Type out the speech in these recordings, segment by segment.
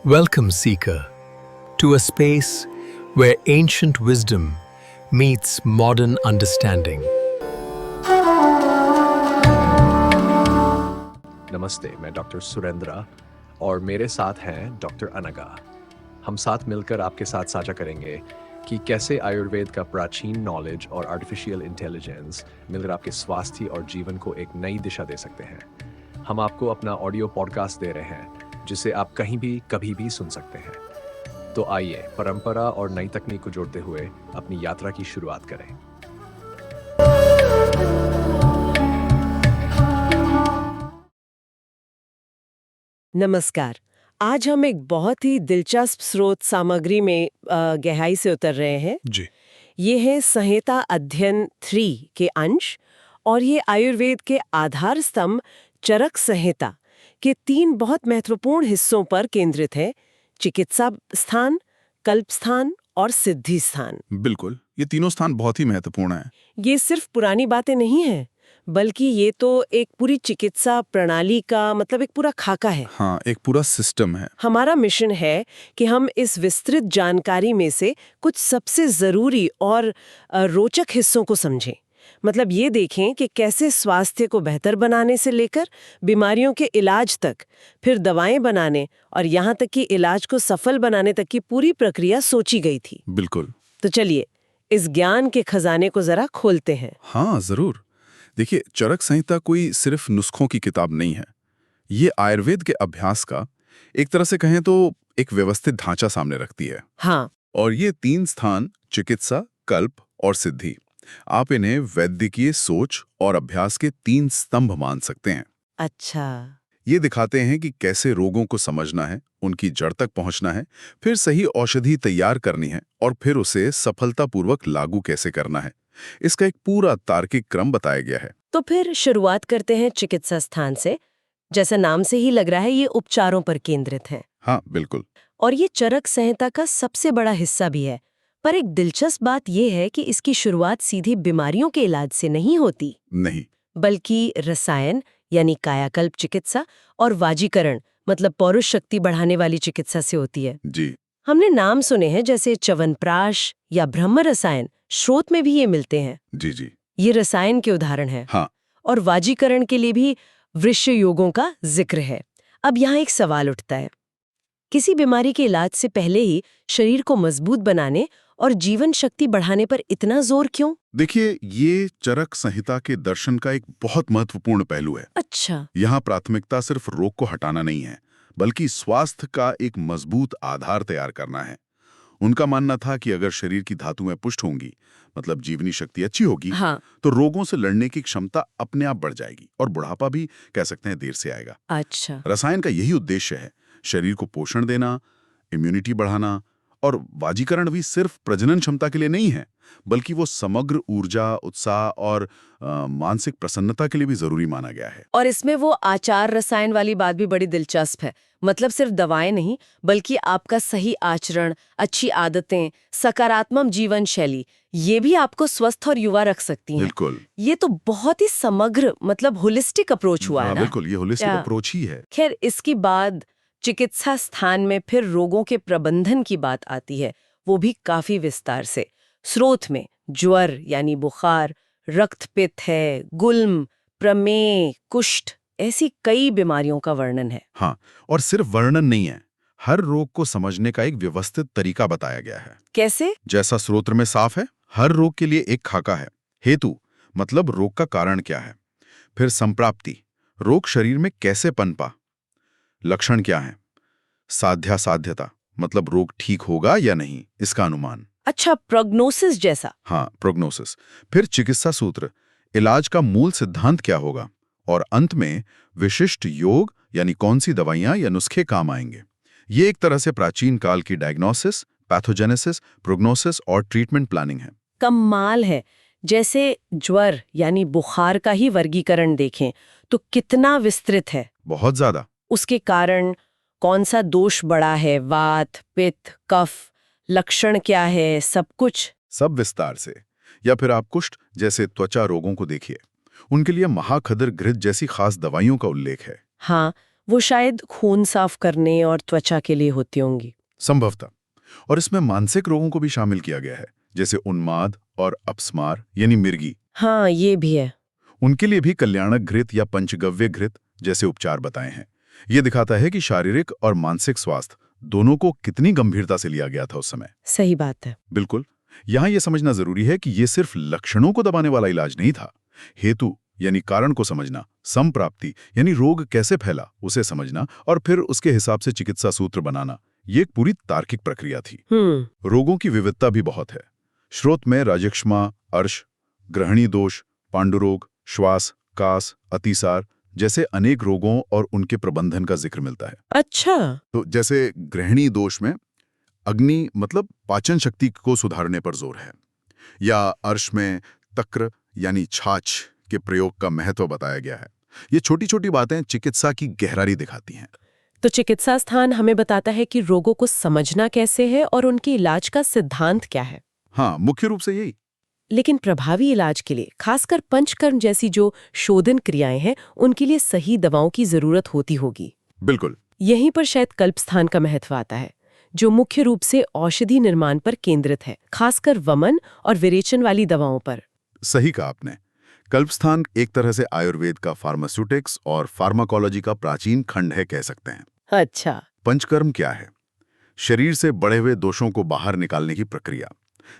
Welcome, Seeker, to a space where ancient wisdom meets modern understanding. नमस्ते, मैं doctor Surendra और मेरे साथ हैं डॉक्टर अनगा। हम साथ मिलकर आपके साथ साझा करेंगे कि कैसे आयुर्वेद का प्राचीन नॉलेज और आर्टिफिशियल इंटेलिजेंस मिलकर आपके स्वास्थ्य और जीवन को एक नई दिशा दे सकते हैं। हम आपको अपना ऑडियो पॉडकास्ट दे रहे हैं जिसे आप कहीं भी कभी भी सुन सकते हैं। तो आइए परंपरा और नई तकनीक को जोड़ते हुए अपनी यात्रा की शुरुआत करें। नमस्कार। आज हम एक बहुत ही दिलचस्प स्रोत सामग्री में गहराई से उतर रहे हैं। जी। ये है संहिता अध्ययन 3 के अंश और ये आयुर्वेद के आधार स्तंभ चरक संहिता के 3 बहुत महत्वपूर्ण हिस्सों पर केंद्रित है: चिकित्सा स्थान, कल्प स्थान और सिद्धि स्थान। बिल्कुल, ये तीनों स्थान बहुत ही महत्वपूर्ण हैं। ये सिर्फ पुरानी बातें नहीं हैं, बल्कि ये तो एक पूरी चिकित्सा प्रणाली का मतलब एक पूरा खाका है। हाँ, एक पूरा सिस्टम है। हमारा मिशन है कि हम इस विस्तृत जानकारी में से कुछ सबसे जरूरी और रोचक हिस्सों को समझें। मतलब ये देखें कि कैसे स्वास्थ्य को बेहतर बनाने से लेकर बीमारियों के इलाज तक, फिर दवाएं बनाने और यहाँ तक कि इलाज को सफल बनाने तक की पूरी प्रक्रिया सोची गई थी। बिल्कुल। तो चलिए इस ज्ञान के खजाने को जरा खोलते हैं। हाँ, जरूर। देखिए, चरक संहिता कोई सिर्फ नुस्खों की किताब नहीं है। ये आयुर्वेद के अभ्यास का एक तरह से कहें तो एक व्यवस्थित ढांचा सामने रखती है। हाँ, और ये 3 स्थान, चिकित्सा, कल्प और सिद्धि, आप इन्हें वैद्यकीय सोच और अभ्यास के 3 स्तंभ मान सकते हैं। अच्छा। ये दिखाते हैं कि कैसे रोगों को समझना है, उनकी जड़ तक पहुंचना है, फिर सही औषधि तैयार करनी है और फिर उसे सफलतापूर्वक लागू कैसे करना है। इसका एक पूरा तार्किक क्रम बताया गया है। तो फिर शुरुआत करते हैं चिकित्सा स्थान से। जैसा नाम से ही लग रहा है, ये उपचारों पर केंद्रित है हाँ, बिल्कुल। और ये चरक संहिता का सबसे बड़ा हिस्सा भी है। पर एक दिलचस्प बात यह है कि इसकी शुरुआत सीधी बीमारियों के इलाज से नहीं होती, नहीं। बल्कि रसायन यानी कायाकल्प चिकित्सा और वाजीकरण मतलब पौरुष शक्ति बढ़ाने वाली चिकित्सा से होती है। जी। हमने नाम सुने हैं जैसे च्यवनप्राश या ब्रह्म रसायन, स्रोत में भी ये मिलते हैं। जी जी। ये रसायन के उदाहरण हैं। हाँ। और वाजीकरण के लिए भी वृक्ष योगों का जिक्र है। अब यहाँ एक सवाल उठता है, किसी बीमारी के इलाज से पहले ही शरीर को मजबूत बनाने और जीवन शक्ति बढ़ाने पर इतना जोर क्यों? देखिए, ये चरक संहिता के दर्शन का एक बहुत महत्वपूर्ण पहलू है। अच्छा। यहाँ प्राथमिकता सिर्फ रोग को हटाना नहीं है, बल्कि स्वास्थ्य का एक मजबूत आधार तैयार करना है। उनका मानना था कि अगर शरीर की धातुएं पुष्ट होंगी, मतलब जीवनी शक्ति अच्छी होगी, हाँ। तो रोगों से लड़ने की क्षमता अपने आप बढ़ जाएगी और बुढ़ापा भी कह सकते हैं देर से आएगा। अच्छा। रसायन का यही उद्देश्य है, शरीर को पोषण देना, इम्यूनिटी बढ़ाना। और वाजीकरण भी सिर्फ प्रजनन क्षमता के लिए नहीं है, बल्कि वो समग्र ऊर्जा, उत्साह और मानसिक प्रसन्नता के लिए भी जरूरी माना गया है। और इसमें वो आचार रसायन वाली बात भी बड़ी दिलचस्प है। मतलब सिर्फ दवाएं नहीं, बल्कि आपका सही आचरण, अच्छी आदतें, सकारात्मक जीवन शैली, ये भी आपको स्वस्थ और युवा रख सकती हैं। बिल्कुल। ये तो बहुत ही समग्र मतलब होलिस्टिक अप्रोच हुआ है ना? बिल्कुल, ये होलिस्टिक अप्रोच ही है। खैर, इसके बाद चिकित्सा स्थान में फिर रोगों के प्रबंधन की बात आती है, वो भी काफी विस्तार से। स्रोत में ज्वर यानी बुखार, रक्तपित्त है, गुल्म, प्रमेह, कुष्ठ, ऐसी कई बीमारियों का वर्णन है। हाँ, और सिर्फ वर्णन नहीं है, हर रोग को समझने का एक व्यवस्थित तरीका बताया गया है। कैसे? जैसा स्रोत्र में साफ है, हर रोग के लिए एक खाका है। हेतु मतलब रोग का कारण क्या है, फिर संप्राप्ति, रोग शरीर में कैसे पनपा, लक्षण क्या है, साध्यता मतलब रोग ठीक होगा या नहीं, इसका अनुमान। अच्छा, प्रोग्नोसिस जैसा। हाँ, प्रोग्नोसिस। फिर चिकित्सा सूत्र, इलाज का मूल सिद्धांत क्या होगा, और अंत में विशिष्ट योग यानी कौन सी दवाइयां या नुस्खे काम आएंगे। ये एक तरह से प्राचीन काल की डायग्नोसिस, पैथोजेनेसिस, प्रोग्नोसिस और ट्रीटमेंट प्लानिंग है। कमाल है। जैसे ज्वर यानी बुखार का ही वर्गीकरण देखें तो कितना विस्तृत है। बहुत ज्यादा। उसके कारण कौन सा दोष बड़ा है, वात, पित्त, कफ, लक्षण क्या है, सब कुछ। सब विस्तार से। या फिर आप कुष्ठ जैसे त्वचा रोगों को देखिए, उनके लिए महाखदर घृत जैसी खास दवाइयों का उल्लेख है। हाँ, वो शायद खून साफ करने और त्वचा के लिए होती होंगी। संभवतः। और इसमें मानसिक रोगों को भी शामिल किया गया है, जैसे उन्माद और अपस्मार यानी मिर्गी। हाँ, ये भी है। उनके लिए भी कल्याणक घृत या पंचगव्य घृत जैसे उपचार बताए हैं। ये दिखाता है कि शारीरिक और मानसिक स्वास्थ्य दोनों को कितनी गंभीरता से लिया गया था उस समय। सही बात है। बिल्कुल। यहाँ ये समझना जरूरी है कि ये सिर्फ लक्षणों को दबाने वाला इलाज नहीं था। हेतु यानी कारण को समझना, संप्राप्ति यानी रोग कैसे फैला उसे समझना और फिर उसके हिसाब से चिकित्सा सूत्र बनाना, ये एक पूरी तार्किक प्रक्रिया थी। रोगों की विविधता भी बहुत है। श्रोत में राजक्षमा, अर्श, ग्रहणी दोष, पांडुरोग, श्वास, कास, अतिसार जैसे अनेक रोगों और उनके प्रबंधन का जिक्र मिलता है। अच्छा। तो जैसे ग्रहणी दोष में अग्नि मतलब पाचन शक्ति को सुधारने पर जोर है, या अर्श में तक्र यानी छाछ के प्रयोग का महत्व बताया गया है। ये छोटी छोटी बातें चिकित्सा की गहराई दिखाती हैं। तो चिकित्सा स्थान हमें बताता है कि रोगों को समझना कैसे है और उनके इलाज का सिद्धांत क्या है। हाँ, मुख्य रूप से यही। लेकिन प्रभावी इलाज के लिए, खासकर पंचकर्म जैसी जो शोधन क्रियाएं हैं, उनके लिए सही दवाओं की जरूरत होती होगी। बिल्कुल। यहीं पर शायद कल्पस्थान का महत्व आता है, जो मुख्य रूप से औषधि निर्माण पर केंद्रित है, खासकर वमन और विरेचन वाली दवाओं पर। सही कहा आपने। कल्पस्थान एक तरह से आयुर्वेद का फार्मास्यूटिक्स और फार्माकोलॉजी का प्राचीन खंड है, कह सकते हैं। अच्छा। पंचकर्म क्या है? शरीर से बढ़े हुए दोषों को बाहर निकालने की प्रक्रिया,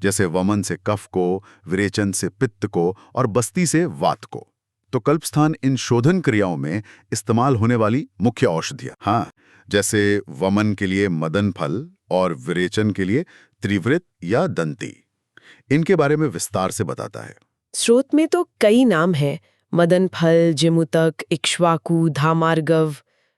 जैसे वमन से कफ को, विरेचन से पित्त को और बस्ती से वात को। तो कल्पस्थान इन शोधन क्रियाओं में इस्तेमाल होने वाली मुख्य औषधियां, हाँ, जैसे वमन के लिए मदन फल और विरेचन के लिए त्रिवृत या दंती, इनके बारे में विस्तार से बताता है। स्रोत में तो कई नाम हैं, मदन फल, जिमुतक, इक्ष्वाकु, धामार्गव,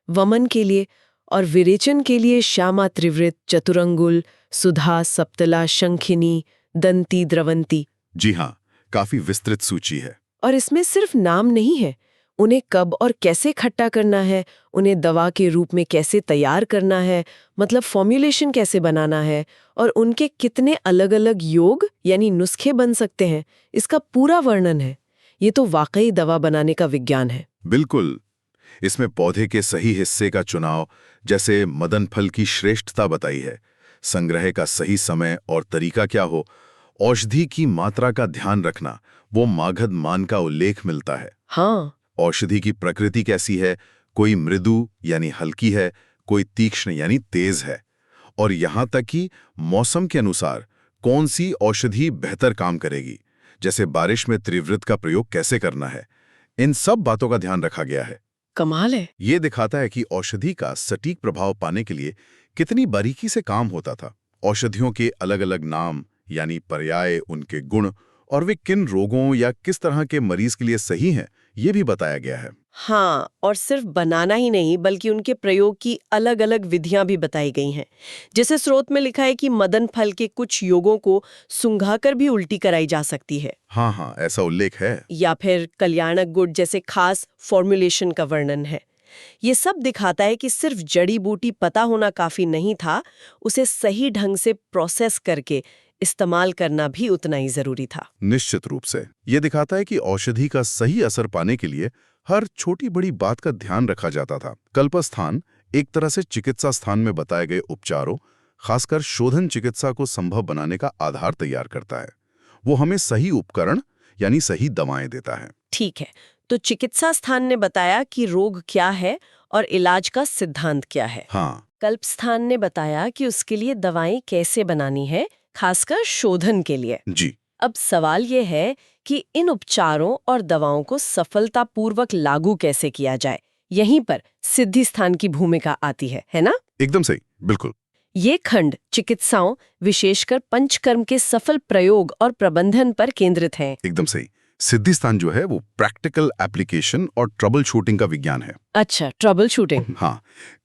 वमन के लिए, और विरेचन के लिए श्यामा त्रिवृत, चतुरंगुल, सुधा, सप्तला, शंखिनी, दंती, द्रवंती। जी हाँ, काफी विस्तृत सूची है। और इसमें सिर्फ नाम नहीं है, उन्हें कब और कैसे खट्टा करना है, उन्हें दवा के रूप में कैसे तैयार करना है, मतलब फॉर्मुलेशन कैसे बनाना है, और उनके कितने अलग अलग योग यानी नुस्खे बन सकते हैं, इसका पूरा वर्णन है। ये तो वाकई दवा बनाने का विज्ञान है। बिल्कुल। इसमें पौधे के सही हिस्से का चुनाव, जैसे मदन फल की श्रेष्ठता बताई है, संग्रह का सही समय और तरीका क्या हो, औषधि की मात्रा का ध्यान रखना, वो मागध मान का उल्लेख मिलता है। हाँ। औषधि की प्रकृति कैसी है, कोई मृदु यानी हल्की है, कोई तीक्ष्ण यानी तेज है, और यहाँ तक कि मौसम के अनुसार कौन सी औषधि बेहतर काम करेगी, जैसे बारिश में त्रिवृत का प्रयोग कैसे करना है, इन सब बातों का ध्यान रखा गया है। कमाल है। ये दिखाता है कि औषधि का सटीक प्रभाव पाने के लिए कितनी बारीकी से काम होता था। औषधियों के अलग अलग नाम यानी पर्याय, उनके गुण और वे किन रोगों या किस तरह के मरीज के लिए सही हैं, ये भी बताया गया है। हाँ, और सिर्फ बनाना ही नहीं बल्कि उनके प्रयोग की अलग अलग विधियां भी बताई गई हैं। जैसे स्रोत में लिखा है कि मदन फल के कुछ योगों को सुंघाकर भी उल्टी कराई जा सकती है। हाँ, ऐसा उल्लेख है। या फिर कल्याणक गुड़ जैसे खास फॉर्मुलेशन का वर्णन है। ये सब दिखाता है कि सिर्फ जड़ी बूटी पता होना काफी नहीं था, उसे सही ढंग से प्रोसेस करके इस्तेमाल करना भी उतना ही जरूरी था। निश्चित रूप से ये दिखाता है कि औषधि का सही असर पाने के लिए हर छोटी बड़ी बात का ध्यान रखा जाता था। कल्पस्थान एक तरह से चिकित्सा स्थान में बताए गए उपचारों, खासकर शोधन चिकित्सा को संभव बनाने का आधार तैयार करता है। वो हमें सही उपकरण यानी सही दवाएं देता है। ठीक है, तो चिकित्सा स्थान ने बताया कि रोग क्या है और इलाज का सिद्धांत क्या है। हाँ। कल्पस्थान ने बताया कि उसके लिए दवाएं कैसे बनानी है, खासकर शोधन के लिए। जी। अब सवाल ये है कि इन उपचारों और दवाओं को सफलतापूर्वक लागू कैसे किया जाए। यहीं पर सिद्धि स्थान की भूमिका आती है ना? एकदम सही, बिल्कुल। ये खंड चिकित्साओं, विशेषकर पंचकर्म के सफल प्रयोग और प्रबंधन पर केंद्रित है। एकदम सही। सिद्धि स्थान जो है वो प्रैक्टिकल एप्लीकेशन और ट्रबल शूटिंग का विज्ञान है। अच्छा, ट्रबल शूटिंग। हाँ,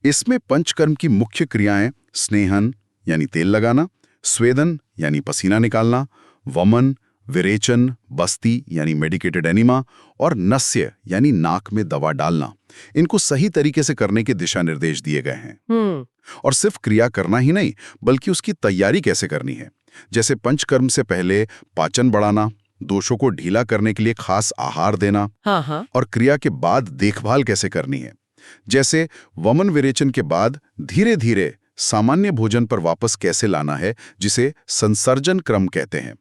इसमें पंचकर्म की मुख्य क्रियाएं स्नेहन यानी तेल लगाना, स्वेदन यानी पसीना निकालना, वमन, विरेचन, बस्ती यानी मेडिकेटेड एनिमा और नस्य यानी नाक में दवा डालना, इनको सही तरीके से करने के दिशा निर्देश दिए गए हैं। और सिर्फ क्रिया करना ही नहीं बल्कि उसकी तैयारी कैसे करनी है, जैसे पंचकर्म से पहले पाचन बढ़ाना, दोषों को ढीला करने के लिए खास आहार देना, हाँ। और क्रिया के बाद देखभाल कैसे करनी है, जैसे वमन विरेचन के बाद धीरे धीरे सामान्य भोजन पर वापस कैसे लाना है, जिसे संसर्जन क्रम कहते हैं।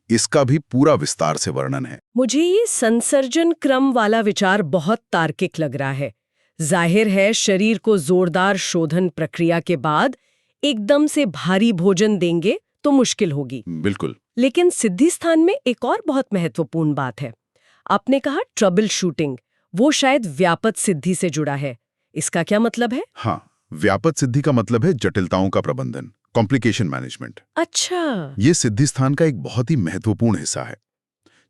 इसका भी पूरा विस्तार से वर्णन है। मुझे ये संसर्जन क्रम वाला विचार बहुत तार्किक लग रहा है। जाहिर है शरीर को जोरदार शोधन प्रक्रिया के बाद एकदम से भारी भोजन देंगे तो मुश्किल होगी। बिल्कुल। लेकिन सिद्धि स्थान में एक और बहुत महत्वपूर्ण बात है। आपने कहा ट्रबल शूटिंग, वो शायद व्यापक सिद्धि से जुड़ा है। इसका क्या मतलब है? हाँ, व्यापक सिद्धि का मतलब है जटिलताओं का प्रबंधन, कॉम्प्लिकेशन मैनेजमेंट। अच्छा। ये सिद्धि स्थान का एक बहुत ही महत्वपूर्ण हिस्सा है।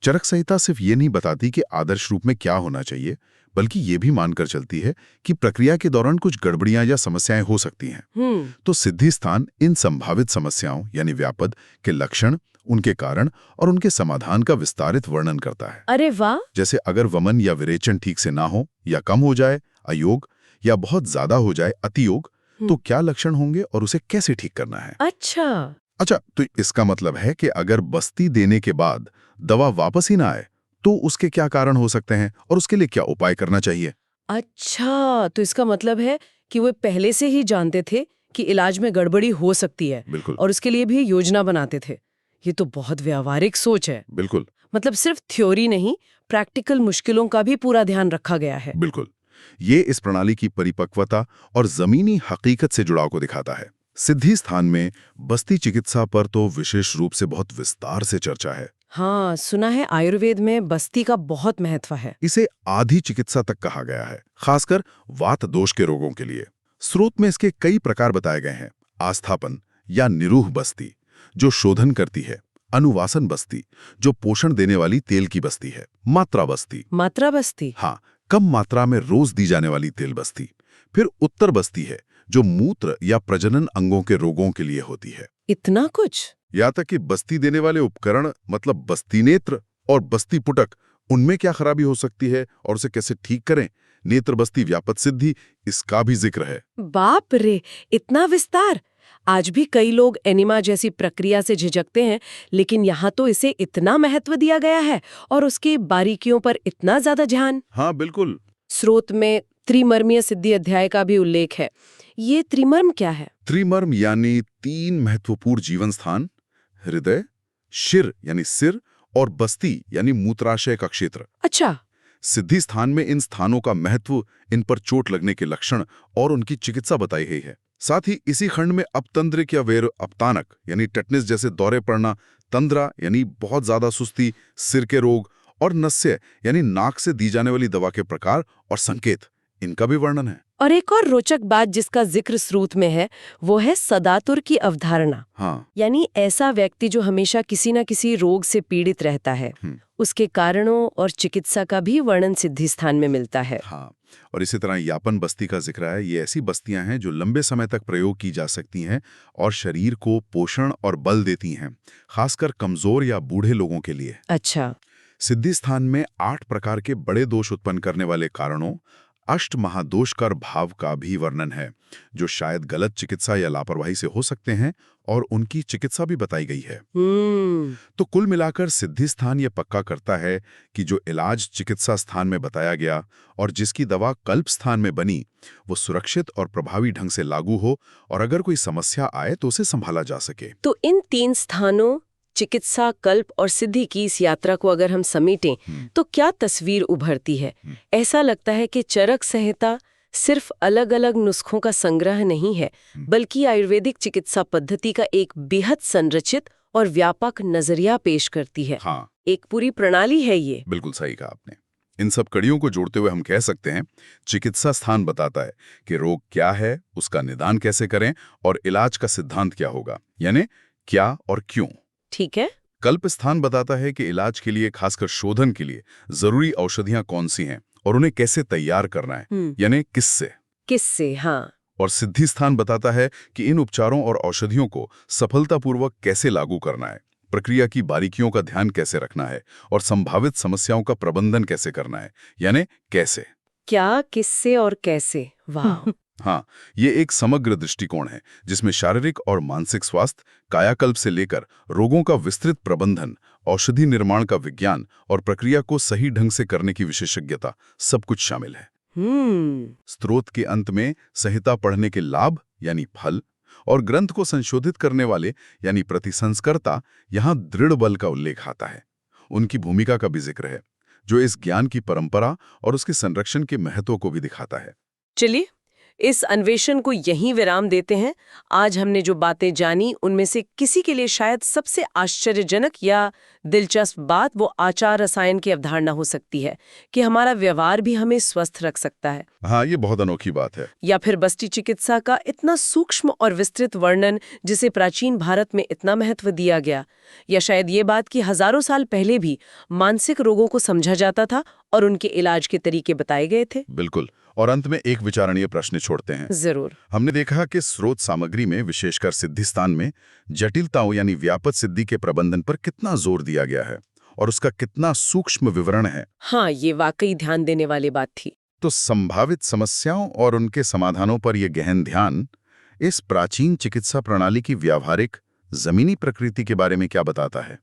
चरक संहिता सिर्फ ये नहीं बताती कि आदर्श रूप में क्या होना चाहिए, बल्कि ये भी मानकर चलती है कि प्रक्रिया के दौरान कुछ गड़बड़ियां या समस्याएं हो सकती हैं। तो सिद्धि स्थान इन संभावित समस्याओं यानी व्यापद के लक्षण, उनके कारण और उनके समाधान का विस्तारित वर्णन करता है। अरे वाह! जैसे अगर वमन या विरेचन ठीक से ना हो या कम हो जाए अयोग, या बहुत ज्यादा हो जाए अतियोग, तो क्या लक्षण होंगे और उसे कैसे ठीक करना है। अच्छा, तो इसका मतलब है कि अगर बस्ती देने के बाद दवा वापस ही ना आए तो उसके क्या कारण हो सकते हैं और उसके लिए क्या उपाय करना चाहिए। अच्छा, तो इसका मतलब है कि वे पहले से ही जानते थे कि इलाज में गड़बड़ी हो सकती है। बिल्कुल। और उसके लिए भी योजना बनाते थे। ये तो बहुत व्यावहारिक सोच है। बिल्कुल। मतलब सिर्फ थ्योरी नहीं, प्रैक्टिकल मुश्किलों का भी पूरा ध्यान रखा गया है। बिल्कुल। ये इस प्रणाली की परिपक्वता और जमीनी हकीकत से जुड़ाव को दिखाता है। सिद्धि स्थान में बस्ती चिकित्सा पर तो विशेष रूप से बहुत विस्तार से चर्चा है। हाँ, सुना है आयुर्वेद में बस्ती का बहुत महत्व है। इसे आधी चिकित्सा तक कहा गया है, खासकर वात दोष के रोगों के लिए। स्रोत में इसके कई प्रकार बताए गए हैं। आस्थापन या निरूह बस्ती, जो शोधन करती है। अनुवासन बस्ती, जो पोषण देने वाली तेल की बस्ती है। मात्रा बस्ती, हाँ, कम मात्रा में रोज दी जाने वाली तेल बस्ती। फिर उत्तर बस्ती है, जो मूत्र या प्रजनन अंगों के रोगों के लिए होती है। इतना कुछ? या तक कि बस्ती देने वाले उपकरण, मतलब बस्ती नेत्र और बस्ती पुटक, उनमें क्या खराबी हो सकती है और उसे कैसे ठीक करें। नेत्र बस्ती व्यापक सिद्धि, इसका भी जिक्र है। बाप रे, इतना विस्तार! आज भी कई लोग एनिमा जैसी प्रक्रिया से झिझकते हैं, लेकिन यहाँ तो इसे इतना महत्व दिया गया है और उसकी बारीकियों पर इतना ज्यादा ध्यान। हाँ बिल्कुल। स्रोत में त्रिमर्मीय सिद्धि अध्याय का भी उल्लेख है। ये त्रिमर्म क्या है? त्रिमर्म यानी 3 महत्वपूर्ण जीवन स्थान, हृदय, शिर यानी सिर और बस्ती यानी मूत्राशय का क्षेत्र। अच्छा। सिद्धि स्थान में इन स्थानों का महत्व, इन पर चोट लगने के लक्षण और उनकी चिकित्सा बताई गई है। साथ ही इसी खंड में अपतंद्रिक या वेर अपतानक यानी टेटनिस जैसे दौरे पड़ना, तंद्रा यानी बहुत ज्यादा सुस्ती, सिर के रोग और नस्य यानी नाक से दी जाने वाली दवा के प्रकार और संकेत, इनका भी वर्णन है। और एक और रोचक बात जिसका जिक्र स्रोत में है, वो है सदातुर की अवधारणा। हाँ। यानी ऐसा व्यक्ति जो हमेशा किसी न किसी रोग से पीड़ित रहता है, उसके कारणों और चिकित्सा का भी वर्णन सिद्धि स्थान में मिलता है। हाँ, और इसी तरह यापन बस्ती का जिक्र है। ये ऐसी बस्तियां हैं जो लंबे समय तक प्रयोग की जा सकती हैं और शरीर को पोषण और बल देती हैं, खासकर कमजोर या बूढ़े लोगों के लिए। अच्छा। सिद्धि स्थान में 8 प्रकार के बड़े दोष उत्पन्न करने वाले कारणों, अष्ट महादोषकर भाव का भी वर्णन है, जो शायद गलत चिकित्सा या लापरवाही से हो सकते हैं, और उनकी चिकित्सा भी बताई गई है। तो कुल मिलाकर सिद्धि स्थान ये पक्का करता है कि जो इलाज चिकित्सा स्थान में बताया गया और जिसकी दवा कल्प स्थान में बनी, वो सुरक्षित और प्रभावी ढंग से लागू हो, और अगर कोई समस्या आए तो उसे संभाला जा सके। तो इन 3 स्थानों, चिकित्सा, कल्प और सिद्धि की इस यात्रा को अगर हम समेटें तो क्या तस्वीर उभरती है? ऐसा लगता है कि चरक संहिता सिर्फ अलग-अलग नुस्खों का संग्रह नहीं है, बल्कि आयुर्वेदिक चिकित्सा पद्धति का एक बेहद संरचित और व्यापक नजरिया पेश करती है। हाँ, एक पूरी प्रणाली है ये। बिल्कुल सही कहा आपने। इन सब कड़ियों को जोड़ते हुए हम कह सकते हैं, चिकित्सा स्थान बताता है कि रोग क्या है, उसका निदान कैसे करें और इलाज का सिद्धांत क्या होगा, यानी क्या और क्यों। ठीक है। कल्प स्थान बताता है कि इलाज के लिए, खासकर शोधन के लिए, जरूरी औषधियां कौन सी हैं और उन्हें कैसे तैयार करना है, यानी किससे। हाँ। और सिद्धि स्थान बताता है कि इन उपचारों और औषधियों को सफलतापूर्वक कैसे लागू करना है, प्रक्रिया की बारीकियों का ध्यान कैसे रखना है और संभावित समस्याओं का प्रबंधन कैसे करना है, यानी कैसे। क्या, किससे और कैसे। वाह। हाँ, ये एक समग्र दृष्टिकोण है जिसमें शारीरिक और मानसिक स्वास्थ्य, कायाकल्प से लेकर रोगों का विस्तृत प्रबंधन, औषधि निर्माण का विज्ञान और प्रक्रिया को सही ढंग से करने की विशेषज्ञता, सब कुछ शामिल है। स्त्रोत के अंत में संहिता पढ़ने के लाभ यानी फल और ग्रंथ को संशोधित करने वाले यानी प्रतिसंस्कर्ता यहाँ दृढ़ बल का उल्लेख आता है। उनकी भूमिका का भी जिक्र है, जो इस ज्ञान की परंपरा और उसके संरक्षण के महत्व को भी दिखाता है। चलिए इस अन्वेषण को यहीं विराम देते हैं। आज हमने जो बातें जानी उनमें से किसी के लिए शायद सबसे आश्चर्यजनक या दिलचस्प बात वो आचार रसायन की अवधारणा हो सकती है कि हमारा व्यवहार भी हमें स्वस्थ रख सकता है। हाँ, ये बहुत अनोखी बात है। या फिर बस्ती चिकित्सा का इतना सूक्ष्म और विस्तृत वर्णन जिसे प्राचीन भारत में इतना महत्व दिया गया। या शायद ये बात कि हजारों साल पहले भी मानसिक रोगों को समझा जाता था और उनके इलाज के तरीके बताए गए थे। बिल्कुल। और अंत में एक विचारणीय प्रश्न छोड़ते हैं। जरूर। हमने देखा कि स्रोत सामग्री में, विशेषकर सिद्धिस्तान में, जटिलताओं यानी व्यापक सिद्धि के प्रबंधन पर कितना जोर दिया गया है और उसका कितना सूक्ष्म विवरण है। हाँ, ये वाकई ध्यान देने वाली बात थी। तो संभावित समस्याओं और उनके समाधानों पर यह गहन ध्यान इस प्राचीन चिकित्सा प्रणाली की व्यावहारिक जमीनी प्रकृति के बारे में क्या बताता है?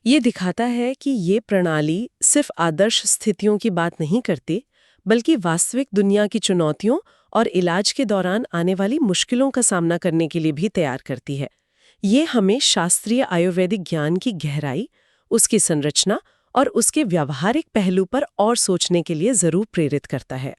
ये दिखाता है कि ये प्रणाली सिर्फ आदर्श स्थितियों की बात नहीं करती, बल्कि वास्तविक दुनिया की चुनौतियों और इलाज के दौरान आने वाली मुश्किलों का सामना करने के लिए भी तैयार करती है। ये हमें शास्त्रीय आयुर्वेदिक ज्ञान की गहराई, उसकी संरचना और उसके व्यावहारिक पहलू पर और सोचने के लिए जरूर प्रेरित करता है।